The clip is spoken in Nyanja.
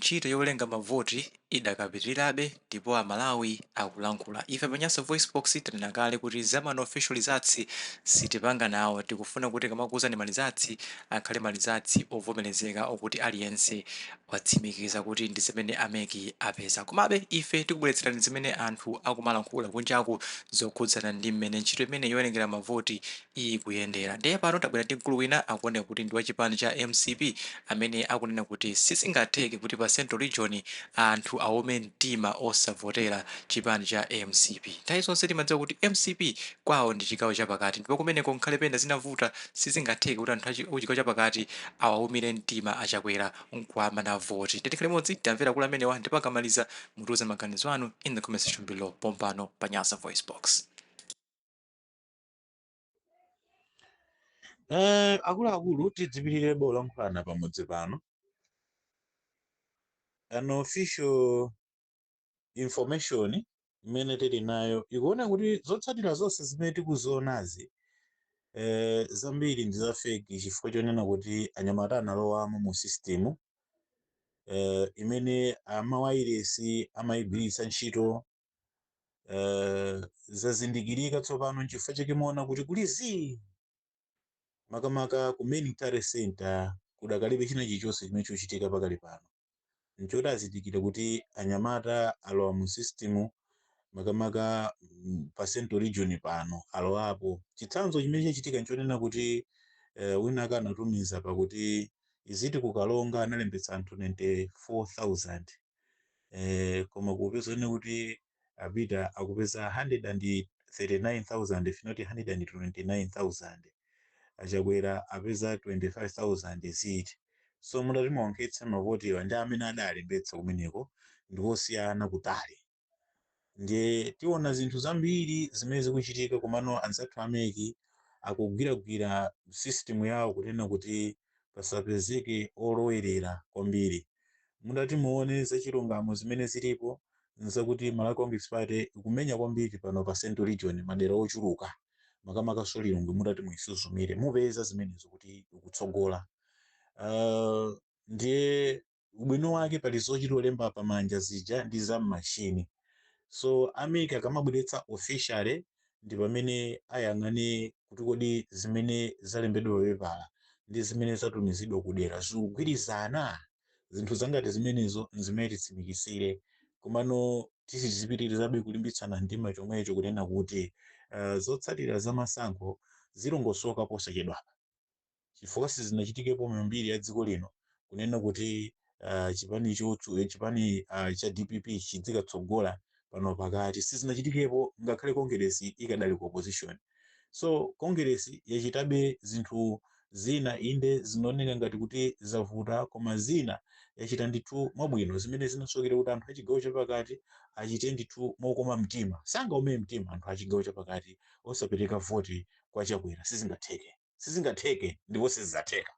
ntchito yowerenga mavoti idakapitirirabe ndipo amalawi akulankhula. Ife pa Nyasa Voice Box tanena kale kuti zamano officializatsi sitipanga nawo, tikufuna kuti kamakuwuzani malizatsi akhale malizatsi ovomerezeka okuti aliyense watsimikiza kuti ndi zimene ameki apeza. Komabe ife tikubweretserani zimene anthu akumalankhula kunjaku zokhudzana ndi mmene ntchito imene yowerengera mavoti ikuyendera. Ndiye pano tabwera ndi mkulu wina akuoneka kuti ndi wachipani cha MCP amene akunena kuti sizingatheke kuti pa Central Region anthu awome mtima osavotera chipani cha MCP. Nthawi zonse timadziwa kuti MCP kwawo ndi chigawo chapakati, ndipo kumeneko nkhale pena zinavuta sizingatheke kuti anthu achigawo chapakati awawumire mtima achakwera nkwama na voti. Tikhale limodzi tamvera kula amenewa ndipo akamaliza mutiuze maganizo anu in the comment section below pompano pa Nyasa Voice Box. Akuluakulu tidzipirire bolankhulana pamodzi pano. An official information imene tili nayo ikuona kuti zotsatira zonse zimene tikuzionazi zambiri ndi za fake, chifukwa chonena kuti anyamata analowamo mu system imene amawayiresi amayigwiritsa ntchito zazindikirika tsopano nchifukwa chakimona kuti kulizi makamaka ku military center kudakalibe china chilichonse chimene chochitika pakali pano. Nchoti azindikire kuti anyamata alowa mu system makamaka pa Central Region pano alowapo. Chitsanzo chimene chachitika nchonena kuti wina akanatumiza pakuti iziti kukalonga analembetsa anthu 94,000 koma kupeza kuti apita akupeza 139,000 finoti 129,000 achakwera apeza 25,000 ziti. So mudati muwankhetsa mavotiwa ndi amene adalembetsa kumeneko ndiwosiyana kutali. Ndiye tiona zinthu zambiri zimene zikuchitika komano anzathu ameki akugwiragwira system yawo kunena kuti pasapezeke olowerera kwambiri. Mudati muone za chilungamo zimene zilipo nzakuti Malawi Congress Party ikumenya kwambiri pano pa Central Region madera ochuluka makamaka Solilongwe. Mudati muisuzumire mupeza zimenezo kuti ikutsogola. Ndiye ubwino wake pali zochitolemba pamanja zija ndi za machini. So ameki akamabweretsa officially ndi pamene ayang'ane kuti kodi zimene zalembedwa pepala ndi zimene zatumizidwa kudera zikugwirizana. Zinthu zangati zimenezo nzimene titsimikizire, komano tizipitirizabe kulimbitsana mtima chomwecho kunena kuti zotsatira za masankho zilongosoka posachedwapa, chifukwa sizinachitikepo mbiri ya dziko lino kunena kuti chipani cha DPP chidzikatsogola pano pakati. Sizinachitikepo ngakhale Congress ikadali ku opposition. So Congress yachitabe zinthu zina inde zinooneka ngati kuti zavuta, koma zina yachita ndithu mwabwino zimene zinasokera kuti anthu achigawo chapakati achite ndithu mokoma mtima. Sangaume mtima anthu achigawo chapakati osapereka voti kwa chakwera. Sizingatheke ndipo sizateka.